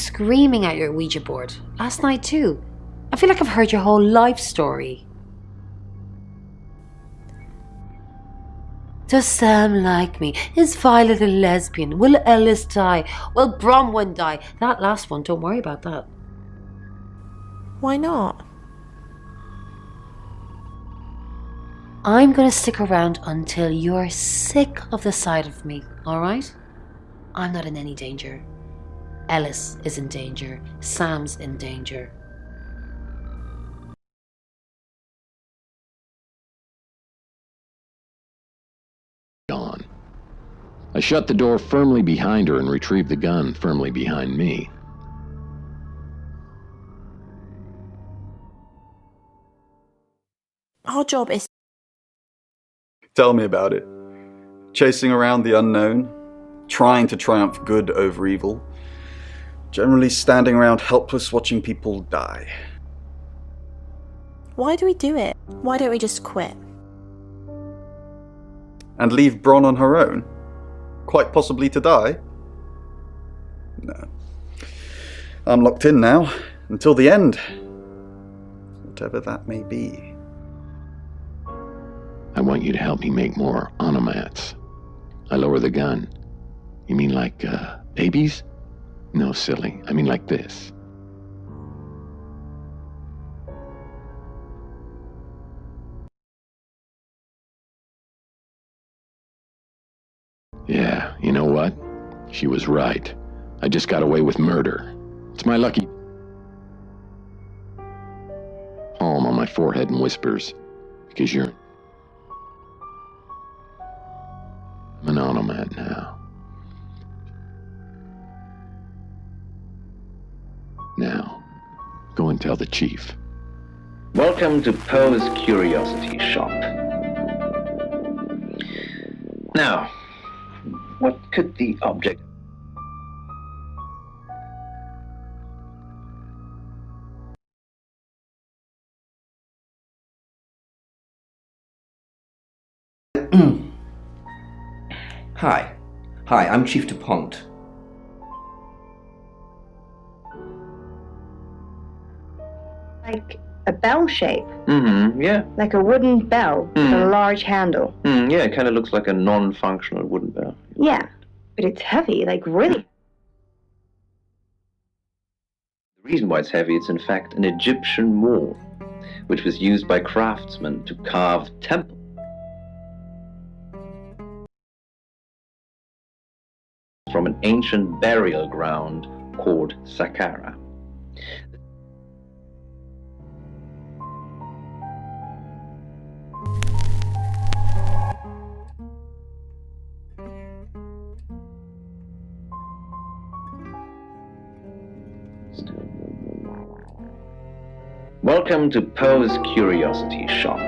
screaming at your Ouija board. Last night too. I feel like I've heard your whole life story. Does Sam like me? Is Violet a lesbian? Will Ellis die? Will Bronwyn die? That last one, don't worry about that. Why not? I'm gonna stick around until you're sick of the sight of me, alright? I'm not in any danger. Ellis is in danger. Sam's in danger. Gone. I shut the door firmly behind her and retrieved the gun firmly behind me. Our job is... Tell me about it. Chasing around the unknown, trying to triumph good over evil, generally standing around helpless watching people die. Why do we do it? Why don't we just quit? And leave Bron on her own? Quite possibly to die? No. I'm locked in now, until the end. Whatever that may be. I want you to help me make more onomats. I lower the gun. You mean like, babies? No, silly. I mean like this. Yeah, you know what? She was right. I just got away with murder. It's my lucky... palm on my forehead and whispers. Because you're... I'm an onomat now. Now, go and tell the chief. Welcome to Poe's Curiosity Shop. Now, what could the object... Hi, I'm Chief DuPont. Like a bell shape, yeah. like a wooden bell with a large handle. Yeah, it kind of looks like a non-functional wooden bell. Yeah, but it's heavy, like really. The reason why it's heavy, it's in fact an Egyptian maul, which was used by craftsmen to carve temples. From an ancient burial ground called Saqqara. Welcome to Poe's Curiosity Shop.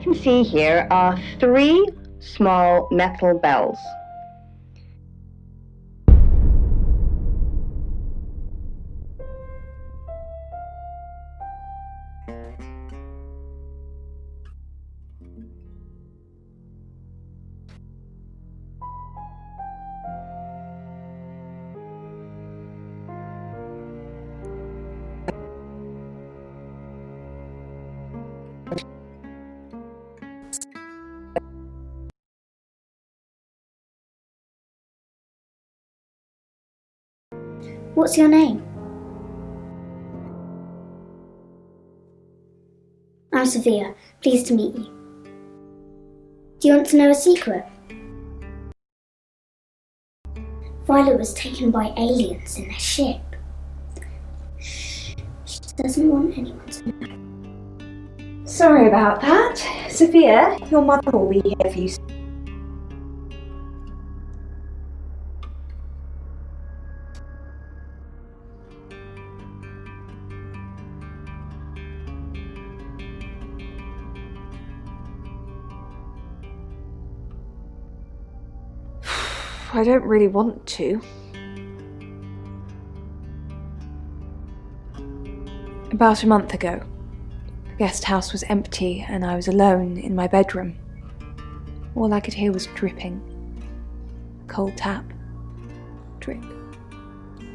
You can see here are 3 small metal bells. What's your name? I'm Sophia. Pleased to meet you. Do you want to know a secret? Violet was taken by aliens in their ship. Shh, she doesn't want anyone to know. Sorry about that. Sophia, your mother will be here for you. I don't really want to. About a month ago, the guest house was empty and I was alone in my bedroom. All I could hear was dripping. A cold tap. Drip,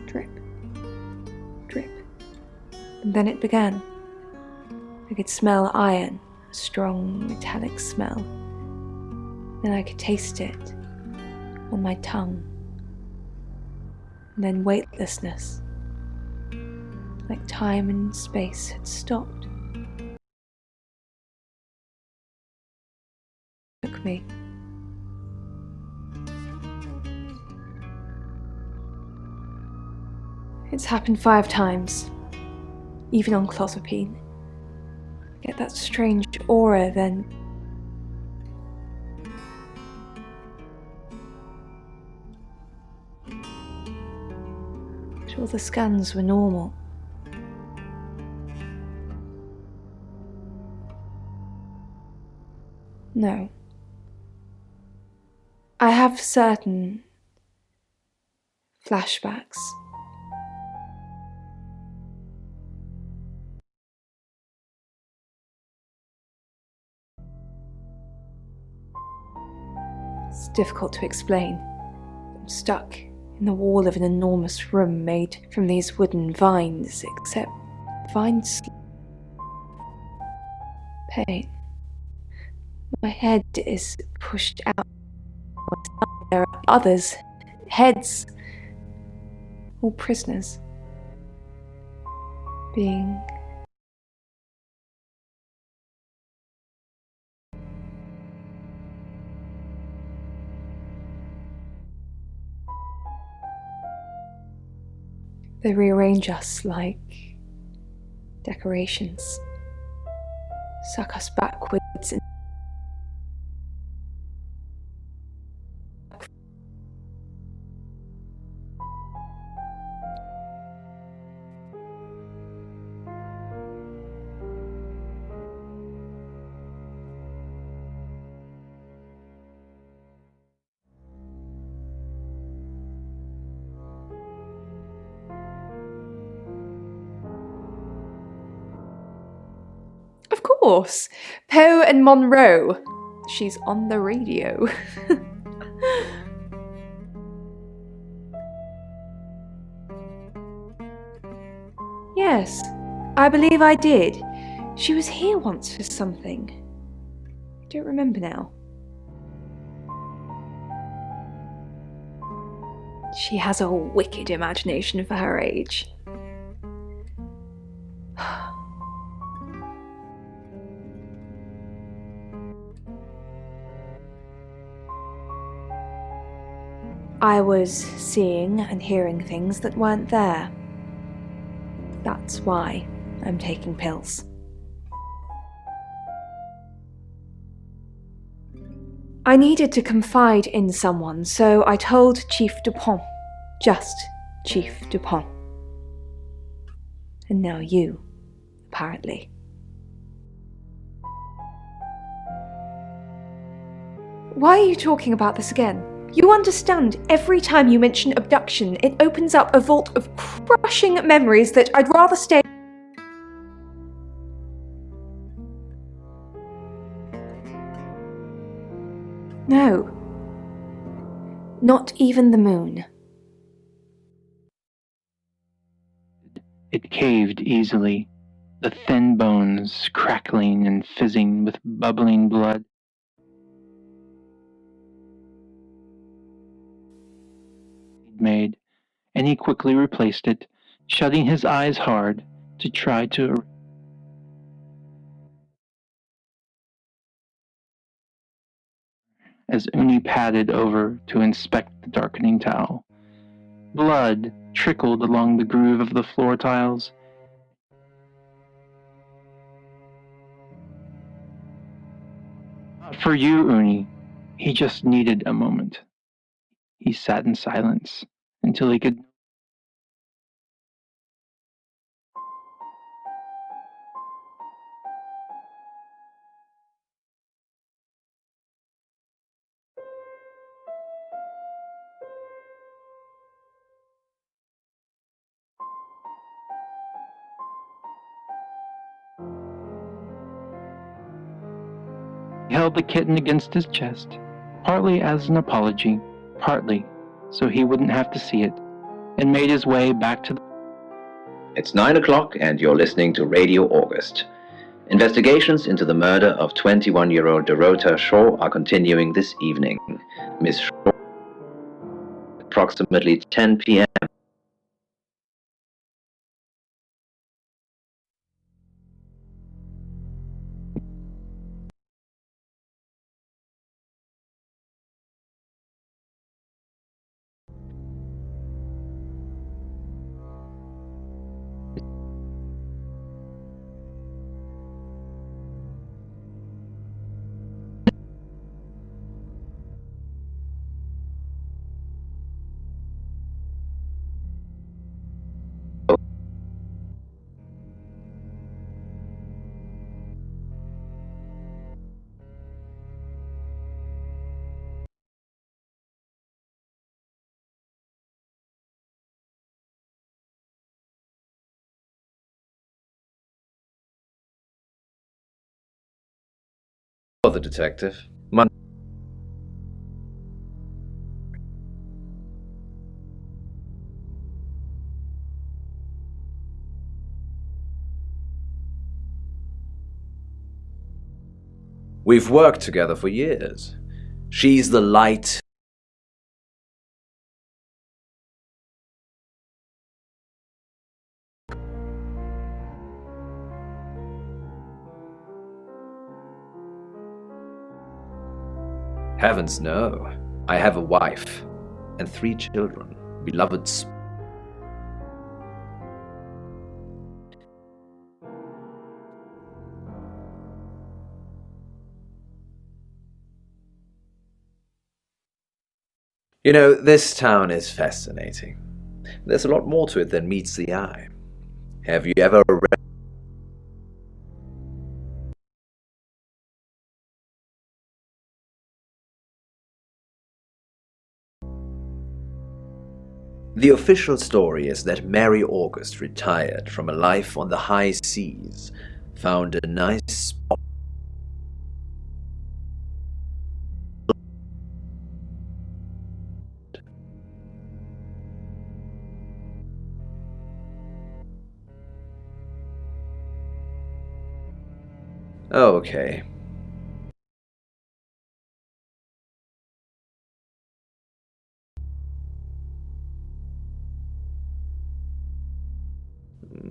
drip, drip. And then it began. I could smell iron, a strong metallic smell. Then I could taste it on my tongue. And then weightlessness, like time and space had stopped. Took me. It's happened 5 times, even on clozapine. Get that strange aura, then all the scans were normal. No. I have certain flashbacks. It's difficult to explain. I'm stuck in the wall of an enormous room made from these wooden vines, except vines pain. My head is pushed out. There are others, heads, all prisoners, being they rearrange us like decorations, suck us backwards and of course, Poe and Monroe. She's on the radio. Yes, I believe I did. She was here once for something. I don't remember now. She has a wicked imagination for her age. I was seeing and hearing things that weren't there. That's why I'm taking pills. I needed to confide in someone, so I told Chief Dupont. Just Chief Dupont. And now you, apparently. Why are you talking about this again? You understand, every time you mention abduction, it opens up a vault of crushing memories that I'd rather stay. No. Not even the moon. It caved easily, the thin bones crackling and fizzing with bubbling blood. Made, and he quickly replaced it, shutting his eyes hard to try to. As Uni padded over to inspect the darkening towel, blood trickled along the groove of the floor tiles. Not for you, Uni. He just needed a moment. He sat in silence until he could. He held the kitten against his chest, partly as an apology, partly so he wouldn't have to see it, and made his way back to the... It's 9 o'clock and you're listening to Radio August. Investigations into the murder of 21-year-old Dorota Shaw are continuing this evening. Miss Shaw, approximately 10 p.m. The detective. We've worked together for years. She's the light. Heavens no. I have a wife and 3 children, beloved. You know, this town is fascinating. There's a lot more to it than meets the eye. Have you ever read The official story is that Mary August retired from a life on the high seas, found a nice spot. Okay.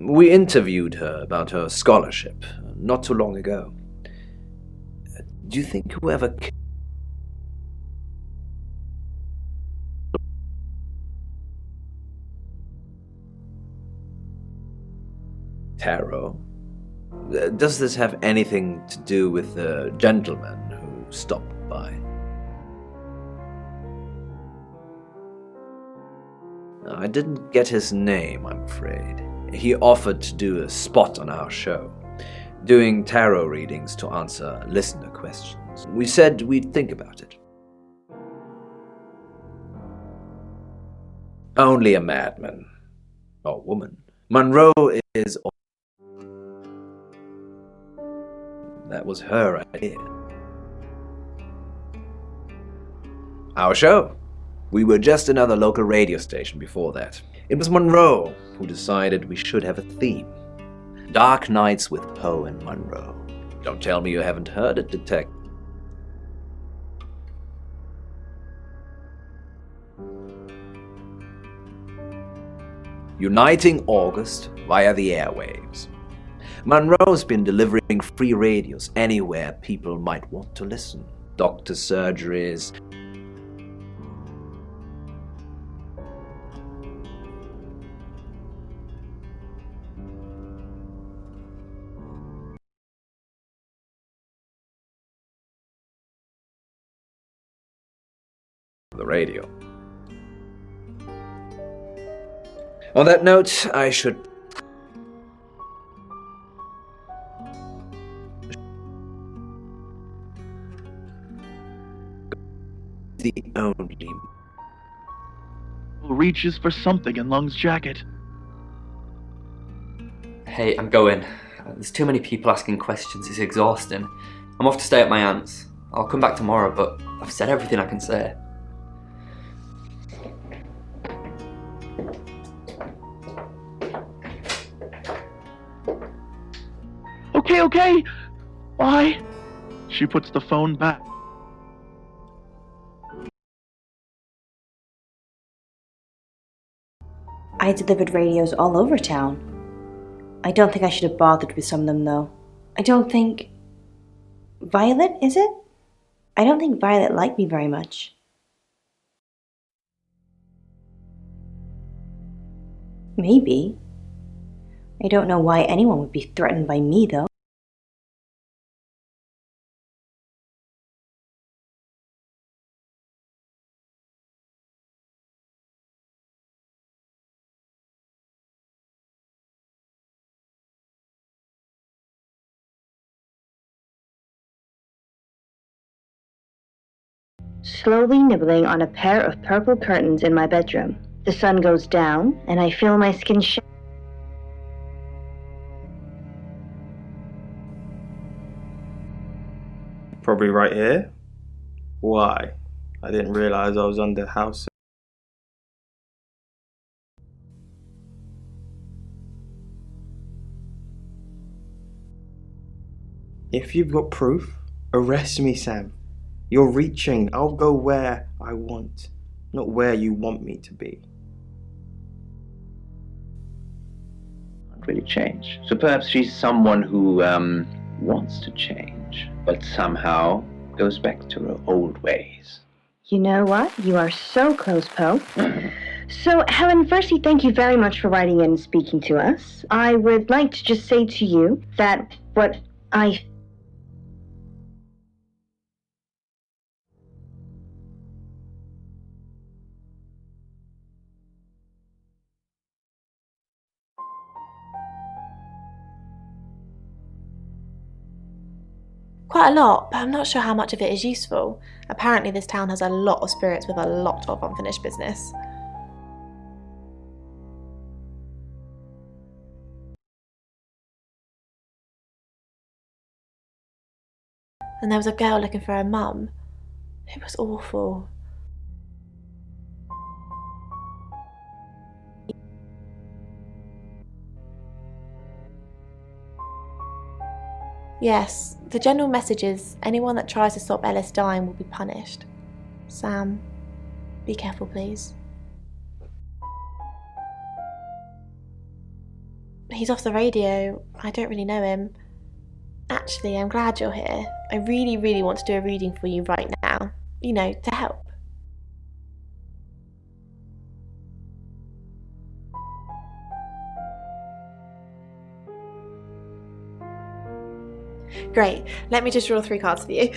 We interviewed her about her scholarship not too long ago. Do you think whoever Tarot? Does this have anything to do with the gentleman who stopped by? I didn't get his name, I'm afraid. He offered to do a spot on our show, doing tarot readings to answer listener questions. We said we'd think about it. Only a madman. Or woman. Monroe is... That was her idea. Our show. We were just another local radio station before that. It was Monroe who decided we should have a theme. Dark Nights with Poe and Monroe. Don't tell me you haven't heard it, Detecti. Uniting August via the airwaves. Monroe's been delivering free radios anywhere people might want to listen. Doctor surgeries, the radio. On that note, I should... The only... Reaches for something in Lung's jacket. Hey, I'm going. There's too many people asking questions, it's exhausting. I'm off to stay at my aunt's. I'll come back tomorrow, but I've said everything I can say. Okay. Bye. She puts the phone back. I delivered radios all over town. I don't think I should have bothered with some of them, though. I don't think... Violet, is it? I don't think Violet liked me very much. Maybe. I don't know why anyone would be threatened by me, though. Slowly nibbling on a pair of purple curtains in my bedroom. The sun goes down, and I feel my skin shake. Probably right here. Why? I didn't realize I was under house. If you've got proof, arrest me, Sam. You're reaching. I'll go where I want, not where you want me to be. Can't really change. So perhaps she's someone who wants to change, but somehow goes back to her old ways. You know what? You are so close, Poe. So, Helen, firstly, thank you very much for writing in and speaking to us. I would like to just say to you that what I... Quite a lot, but I'm not sure how much of it is useful. Apparently this town has a lot of spirits with a lot of unfinished business. And there was a girl looking for her mum. It was awful. Yes, the general message is anyone that tries to stop Ellis dying will be punished. Sam, be careful please. He's off the radio. I don't really know him. Actually, I'm glad you're here. I really, really want to do a reading for you right now. You know, to help. Great, let me just draw 3 cards for you.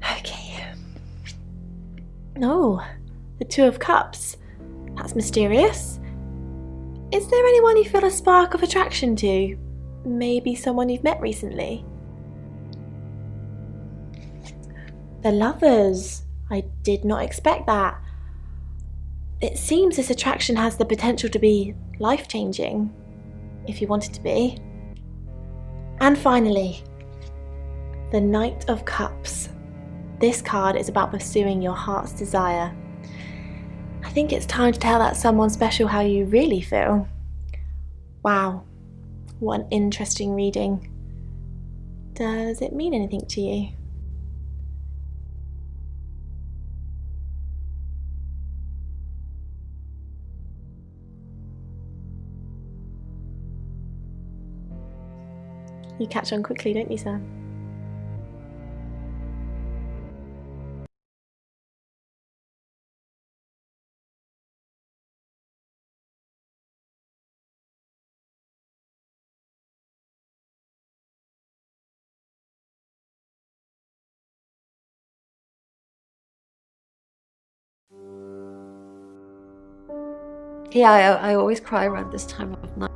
Okay. Oh, the 2 of Cups. That's mysterious. Is there anyone you feel a spark of attraction to? Maybe someone you've met recently? The Lovers. I did not expect that. It seems this attraction has the potential to be life-changing, if you want it to be. And finally, the Knight of Cups. This card is about pursuing your heart's desire. I think it's time to tell that someone special how you really feel. Wow, what an interesting reading. Does it mean anything to you? You catch on quickly, don't you, Sam? Yeah, I always cry around this time of night.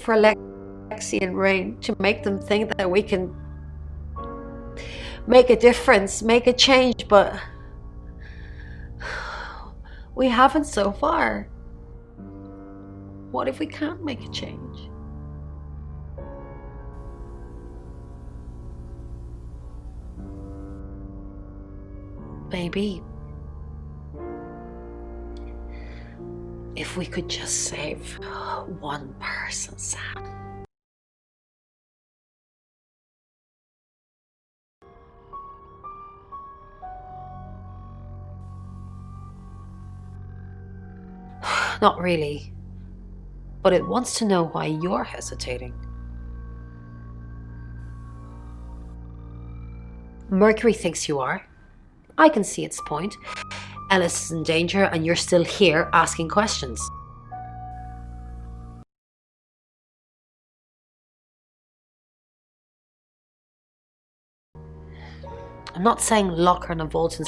for Lexi and Rain to make them think that we can make a difference, make a change, but we haven't so far. What if we can't make a change? Maybe if we could just save one person, Sam. Not really, but it wants to know why you're hesitating. Mercury thinks you are. I can see its point. Ellis is in danger and you're still here asking questions. I'm not saying lock her in a vault and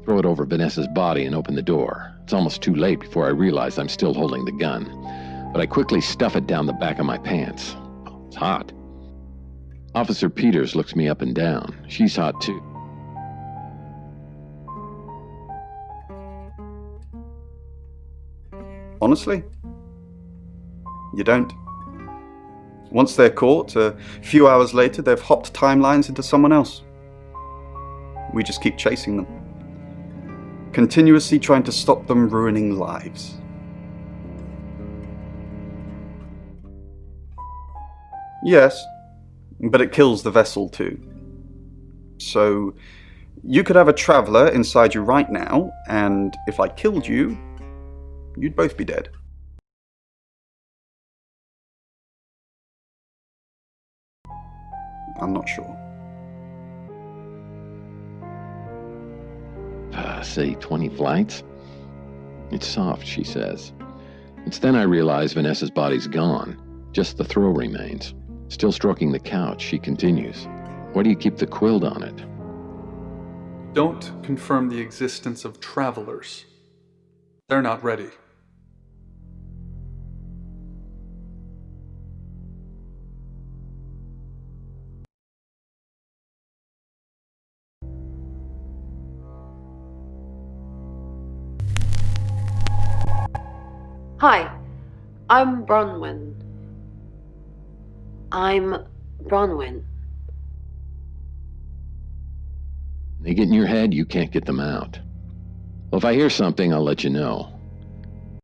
throw it over Vanessa's body and open the door. It's almost too late before I realize I'm still holding the gun. But I quickly stuff it down the back of my pants. It's hot. Officer Peters looks me up and down. She's hot too. Honestly, you don't. Once they're caught, a few hours later, they've hopped timelines into someone else. We just keep chasing them. Continuously trying to stop them ruining lives. Yes, but it kills the vessel too. So, you could have a traveller inside you right now, and if I killed you, you'd both be dead. I'm not sure. Say 20 flights? It's soft, she says. It's then I realize Vanessa's body's gone. Just the throw remains. Still stroking the couch, she continues. Why do you keep the quilt on it? Don't confirm the existence of travelers. They're not ready. Hi, I'm Bronwyn. They get in your head, you can't get them out. Well, if I hear something, I'll let you know.